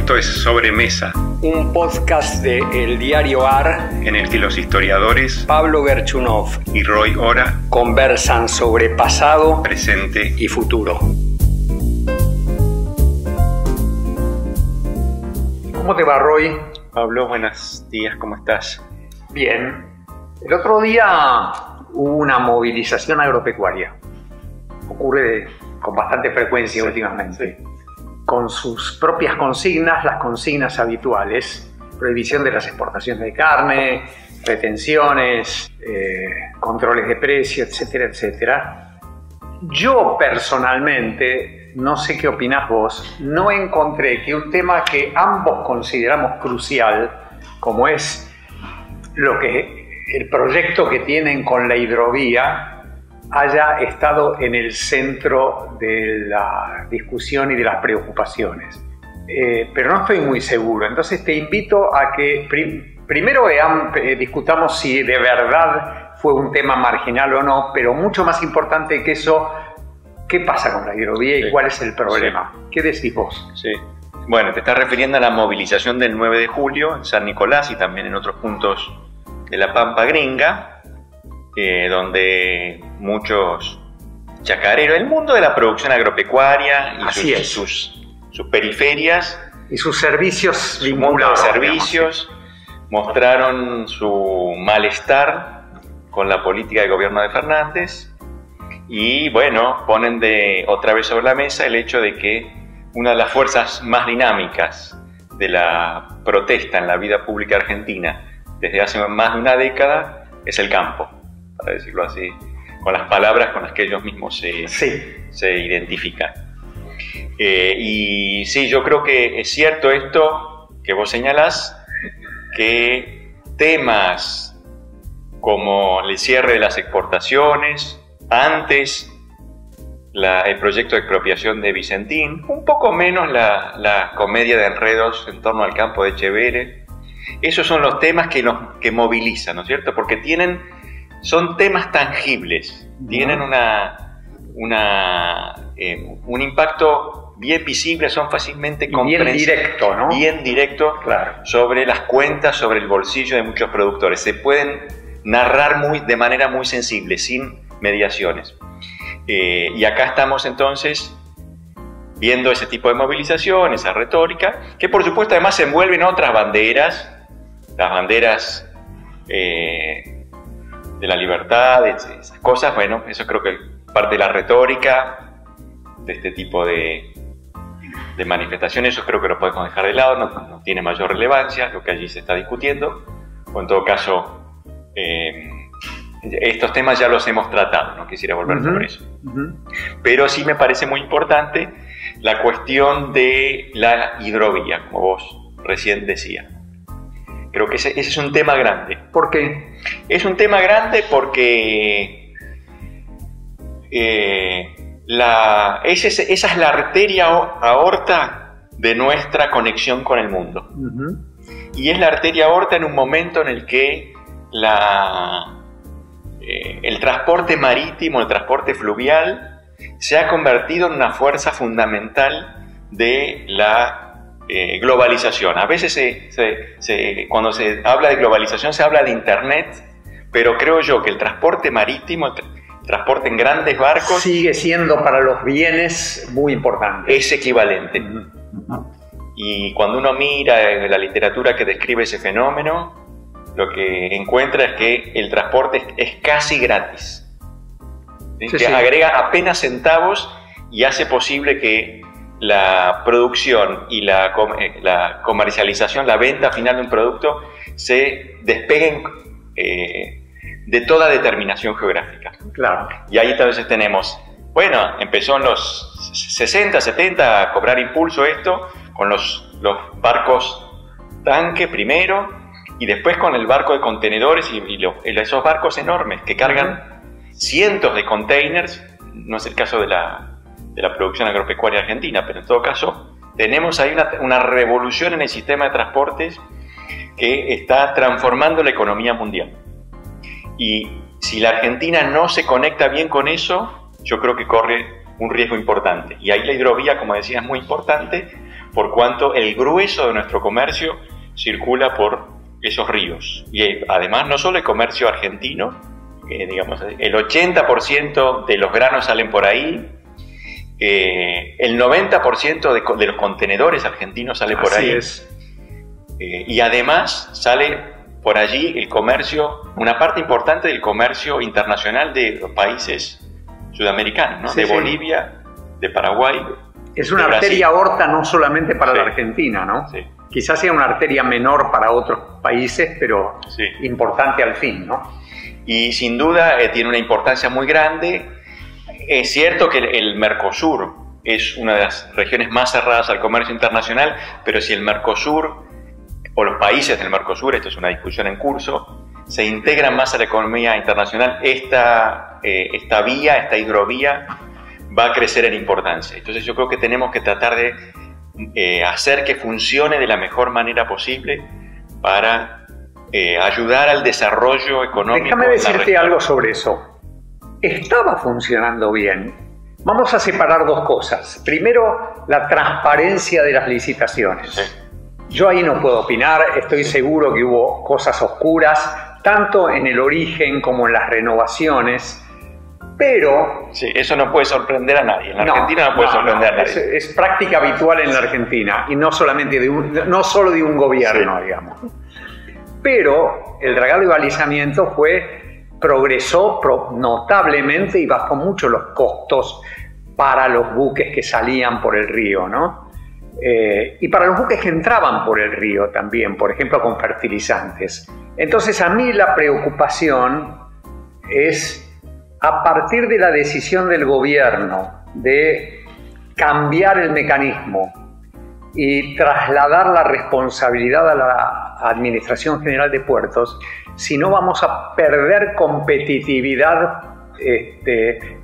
Esto es Sobremesa, un podcast de El Diario AR, en el que los historiadores Pablo Gerchunov y Roy Ora conversan sobre pasado, presente y futuro. ¿Cómo te va, Roy? Pablo, buenos días, ¿cómo estás? Bien. El otro día hubo una movilización agropecuaria. Ocurre con bastante frecuencia últimamente. Con sus propias consignas, las consignas habituales: prohibición de las exportaciones de carne, retenciones, controles de precio, etcétera, etcétera. Yo personalmente, no sé qué opinás vos, no encontré que un tema que ambos consideramos crucial, como es el proyecto que tienen con la hidrovía, haya estado en el centro de la discusión y de las preocupaciones. Pero no estoy muy seguro, entonces te invito a que primero discutamos si de verdad fue un tema marginal o no, pero mucho más importante que eso, ¿qué pasa con la hidrovía y cuál es el problema? Sí. ¿Qué decís vos? Sí. Bueno, te estás refiriendo a la movilización del 9 de julio en San Nicolás y también en otros puntos de la Pampa Gringa, donde muchos chacareros, el mundo de la producción agropecuaria y sus periferias y sus servicios vinculados, servicios, mostraron su malestar con la política de gobierno de Fernández y bueno, ponen otra vez sobre la mesa el hecho de que una de las fuerzas más dinámicas de la protesta en la vida pública argentina desde hace más de una década es el campo, para decirlo así, con las palabras con las que ellos mismos se identifican. Y sí, yo creo que es cierto esto que vos señalás, que temas como el cierre de las exportaciones, antes el proyecto de expropiación de Vicentín, un poco menos la comedia de enredos en torno al campo de Echeverre, esos son los temas que movilizan, ¿no es cierto? Porque son temas tangibles, tienen un impacto bien visible, son fácilmente comprensibles. Bien directo, ¿no? Bien directo, claro, sobre las cuentas, sobre el bolsillo de muchos productores. Se pueden narrar de manera muy sensible, sin mediaciones. Y acá estamos entonces viendo ese tipo de movilización, esa retórica, que por supuesto además se envuelven otras banderas, las banderas de la libertad, esas cosas. Bueno, eso creo que parte de la retórica de este tipo de manifestaciones, eso creo que lo podemos dejar de lado, no tiene mayor relevancia lo que allí se está discutiendo, o en todo caso estos temas ya los hemos tratado, no quisiera volver sobre eso. Pero sí me parece muy importante la cuestión de la hidrovía, como vos recién decías. Creo que ese es un tema grande. ¿Por qué? Es un tema grande porque esa es la arteria aorta de nuestra conexión con el mundo. Y es la arteria aorta en un momento en el que el transporte marítimo, el transporte fluvial, se ha convertido en una fuerza fundamental de la globalización. A veces cuando se habla de globalización se habla de Internet, pero creo yo que el transporte marítimo, el transporte en grandes barcos, sigue siendo para los bienes muy importante. Es equivalente. Y cuando uno mira la literatura que describe ese fenómeno, lo que encuentra es que el transporte es casi gratis. ¿Sí? Agrega apenas centavos y hace posible que la producción y la comercialización, la venta final de un producto, se despeguen de toda determinación geográfica. Claro. Y ahí entonces tenemos, bueno, empezó en los 60, 70 a cobrar impulso esto, con los barcos tanque primero, y después con el barco de contenedores y esos barcos enormes que cargan cientos de containers. No es el caso de la producción agropecuaria argentina, pero en todo caso tenemos ahí una revolución en el sistema de transportes que está transformando la economía mundial. Y si la Argentina no se conecta bien con eso, yo creo que corre un riesgo importante. Y ahí la hidrovía, como decía, es muy importante por cuanto el grueso de nuestro comercio circula por esos ríos. Y además no solo el comercio argentino, digamos, el 80% de los granos salen por ahí, el 90% de los contenedores argentinos sale por ahí. Y además sale por allí el comercio, una parte importante del comercio internacional de los países sudamericanos, ¿no? De Bolivia, de Paraguay. Es una arteria aorta no solamente para la Argentina, ¿no? Sí. Quizás sea una arteria menor para otros países, pero importante al fin, ¿no? Y sin duda tiene una importancia muy grande. Es cierto que el Mercosur es una de las regiones más cerradas al comercio internacional, pero si el Mercosur o los países del Mercosur, esto es una discusión en curso, se integran más a la economía internacional, esta hidrovía va a crecer en importancia. Entonces yo creo que tenemos que tratar de hacer que funcione de la mejor manera posible para ayudar al desarrollo económico. Déjame decirte algo sobre eso. Estaba funcionando bien. Vamos a separar dos cosas. Primero, la transparencia de las licitaciones. Sí. Yo ahí no puedo opinar, estoy seguro que hubo cosas oscuras, tanto en el origen como en las renovaciones, pero... Sí, eso no puede sorprender a nadie, en la Argentina no puede sorprender a nadie. Es práctica habitual en la Argentina, y no solamente no solo de un gobierno, digamos. Pero el dragado y balizamiento progresó notablemente y bajó mucho los costos para los buques que salían por el río, ¿no? Y para los buques que entraban por el río también, por ejemplo con fertilizantes. Entonces a mí la preocupación es, a partir de la decisión del gobierno de cambiar el mecanismo y trasladar la responsabilidad a la Administración General de Puertos, si no vamos a perder competitividad,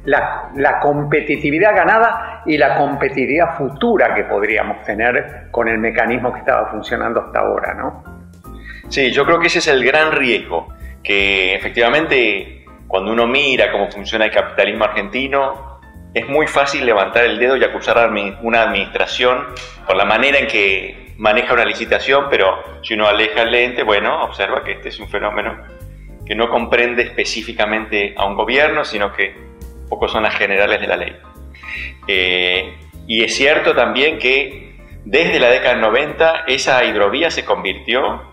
la competitividad ganada y la competitividad futura que podríamos tener con el mecanismo que estaba funcionando hasta ahora, ¿no? Sí, yo creo que ese es el gran riesgo, que efectivamente cuando uno mira cómo funciona el capitalismo argentino, es muy fácil levantar el dedo y acusar a una administración por la manera en que maneja una licitación, pero si uno aleja el lente, bueno, observa que este es un fenómeno que no comprende específicamente a un gobierno, sino que pocos son las generales de la ley. Y es cierto también que desde la década del 90 esa hidrovía se convirtió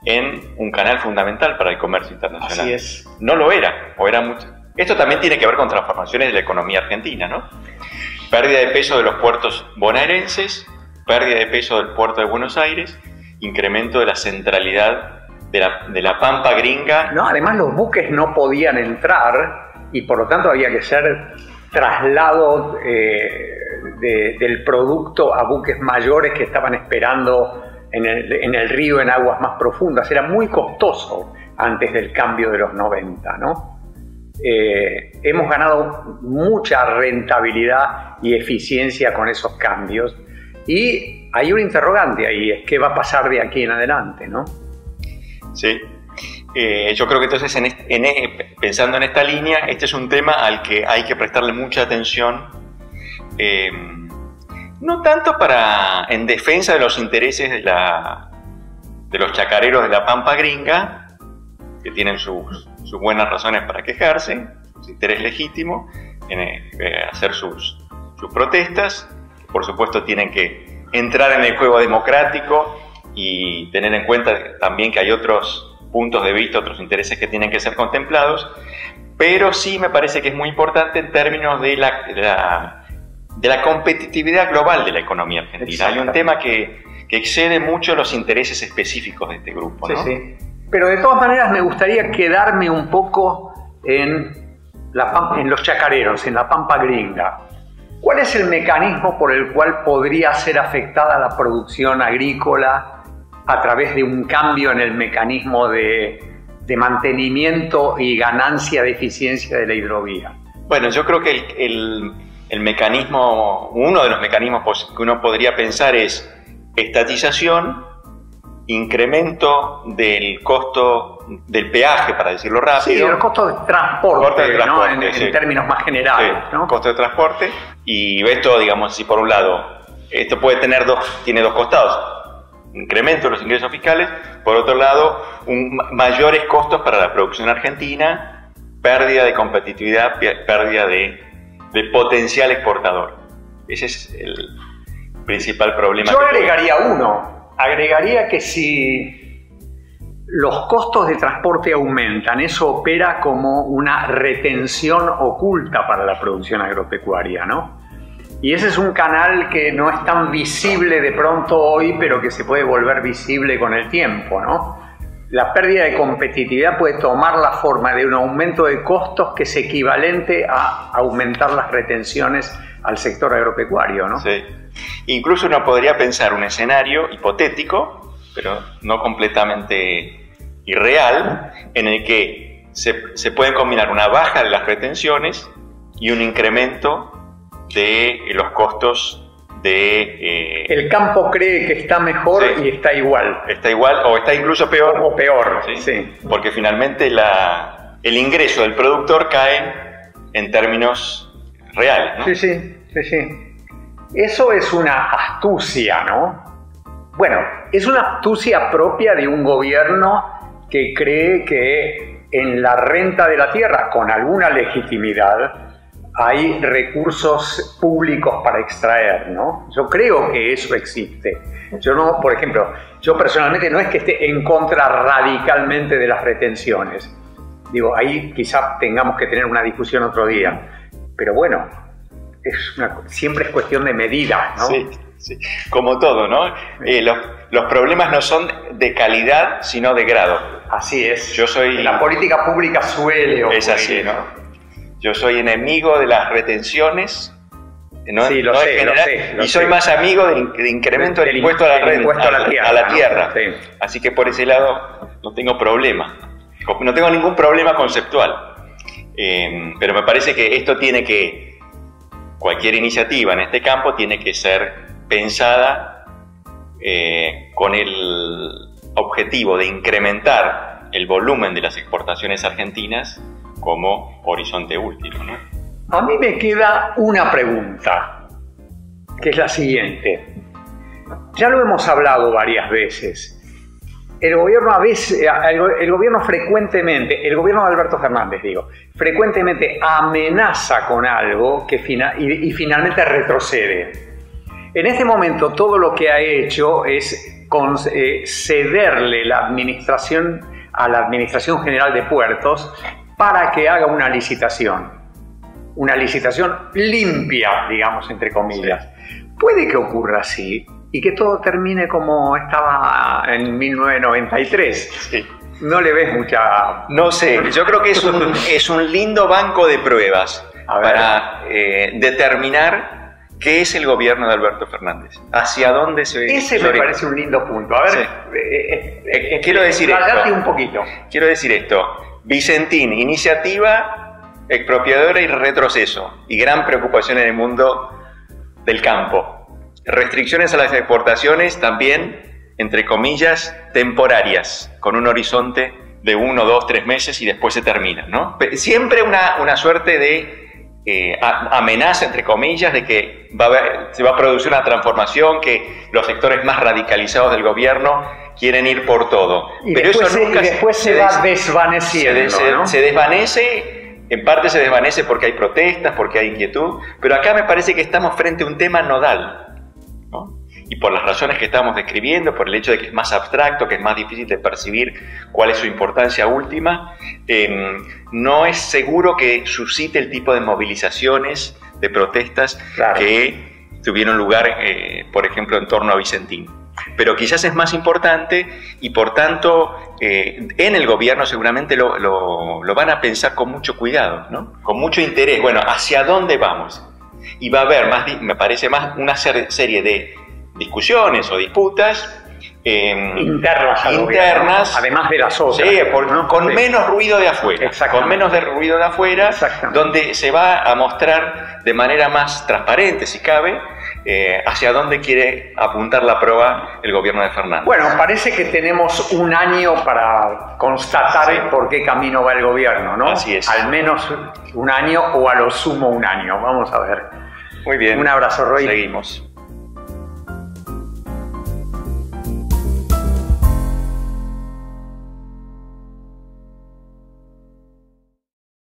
en un canal fundamental para el comercio internacional. Así es. No lo era, o era mucho. Esto también tiene que ver con transformaciones de la economía argentina, ¿no? Pérdida de peso de los puertos bonaerenses, pérdida de peso del puerto de Buenos Aires, incremento de la centralidad de la pampa gringa. No, además los buques no podían entrar y por lo tanto había que ser traslado del producto a buques mayores que estaban esperando en el río en aguas más profundas. Era muy costoso antes del cambio de los 90, ¿no? Hemos ganado mucha rentabilidad y eficiencia con esos cambios y hay un interrogante ahí, es qué va a pasar de aquí en adelante, ¿no? Sí, yo creo que entonces pensando en esta línea, este es un tema al que hay que prestarle mucha atención, no tanto en defensa de los intereses de los chacareros de la pampa gringa, que tienen sus buenas razones para quejarse, su interés legítimo en hacer sus protestas. Por supuesto tienen que entrar en el juego democrático y tener en cuenta también que hay otros puntos de vista, otros intereses que tienen que ser contemplados, pero sí me parece que es muy importante en términos de la competitividad global de la economía argentina. Hay un tema que excede mucho los intereses específicos de este grupo, ¿no? Sí, sí. Pero de todas maneras me gustaría quedarme un poco en los chacareros, en la pampa gringa. ¿Cuál es el mecanismo por el cual podría ser afectada la producción agrícola a través de un cambio en el mecanismo de mantenimiento y ganancia de eficiencia de la hidrovía? Bueno, yo creo que el mecanismo, uno de los mecanismos que uno podría pensar es estatización, incremento del costo del peaje, para decirlo rápido. Sí, el costo de transporte, ¿no? En términos más generales, sí, ¿no? Costo de transporte. Y esto, digamos, si por un lado esto tiene dos costados: incremento de los ingresos fiscales, por otro lado, mayores costos para la producción argentina, pérdida de competitividad, pérdida de potencial exportador. Ese es el principal problema. Yo agregaría que si los costos de transporte aumentan, eso opera como una retención oculta para la producción agropecuaria, ¿no? Y ese es un canal que no es tan visible de pronto hoy, pero que se puede volver visible con el tiempo, ¿no? La pérdida de competitividad puede tomar la forma de un aumento de costos que es equivalente a aumentar las retenciones al sector agropecuario, ¿no? Sí. Incluso uno podría pensar un escenario hipotético, pero no completamente irreal, en el que se pueden combinar una baja de las retenciones y un incremento de los costos de... El campo cree que está mejor, sí, y está igual. Está igual o está incluso peor. O peor, ¿sí? Sí. Porque finalmente el ingreso del productor cae en términos reales, ¿no? Sí. Eso es una astucia, ¿no? Bueno, es una astucia propia de un gobierno que cree que en la renta de la tierra, con alguna legitimidad, hay recursos públicos para extraer, ¿no? Yo creo que eso existe. Yo no, por ejemplo, yo personalmente no es que esté en contra radicalmente de las retenciones. Digo, ahí quizá tengamos que tener una discusión otro día. Pero bueno, siempre es cuestión de medida, ¿no? Sí. Como todo, ¿no? Los problemas no son de calidad, sino de grado. Así es. La política pública suele ocurrir. Es así, ¿no? Yo soy enemigo de las retenciones, sí, lo sé. Y soy más amigo del incremento del impuesto a la tierra. Sí. Así que por ese lado no tengo problema. No tengo ningún problema conceptual. Pero me parece que cualquier iniciativa en este campo tiene que ser pensada con el objetivo de incrementar el volumen de las exportaciones argentinas como horizonte último, ¿no? A mí me queda una pregunta, que es la siguiente. Ya lo hemos hablado varias veces. El gobierno frecuentemente, el gobierno de Alberto Fernández, frecuentemente amenaza con algo y finalmente retrocede. En este momento todo lo que ha hecho es cederle la administración a la Administración General de Puertos para que haga una licitación limpia, digamos, entre comillas. Puede que ocurra así y que todo termine como estaba en 1993. Sí. ¿No le ves mucha...? No sé, yo creo que es un lindo banco de pruebas para determinar qué es el gobierno de Alberto Fernández, hacia dónde se... Ese me parece un lindo punto. A ver, sí. Quiero decir esto. Un poquito. Quiero decir esto. Vicentín, iniciativa expropiadora y retroceso, y gran preocupación en el mundo del campo. Restricciones a las exportaciones también, entre comillas, temporarias, con un horizonte de 1, 2, 3 meses y después se termina, ¿no? Siempre una suerte de amenaza, entre comillas, de que se va a producir una transformación, que los sectores más radicalizados del gobierno quieren ir por todo. Pero después se va desvaneciendo, ¿no? Se desvanece, en parte se desvanece porque hay protestas, porque hay inquietud, pero acá me parece que estamos frente a un tema nodal, ¿no? Y por las razones que estamos describiendo, por el hecho de que es más abstracto, que es más difícil de percibir cuál es su importancia última, no es seguro que suscite el tipo de movilizaciones, de protestas, claro, que tuvieron lugar, por ejemplo, en torno a Vicentín. Pero quizás es más importante y, por tanto, en el gobierno seguramente lo van a pensar con mucho cuidado, ¿no? Con mucho interés. Bueno, ¿hacia dónde vamos? Y va a haber, me parece, una serie de discusiones o disputas internas, además de las otras, sí, con menos ruido de afuera, donde se va a mostrar de manera más transparente, si cabe, hacia dónde quiere apuntar la proa el gobierno de Fernández. Bueno, parece que tenemos un año para constatar por qué camino va el gobierno, ¿no? Así es. Al menos un año o a lo sumo un año. Vamos a ver. Muy bien. Un abrazo, Roy. Seguimos.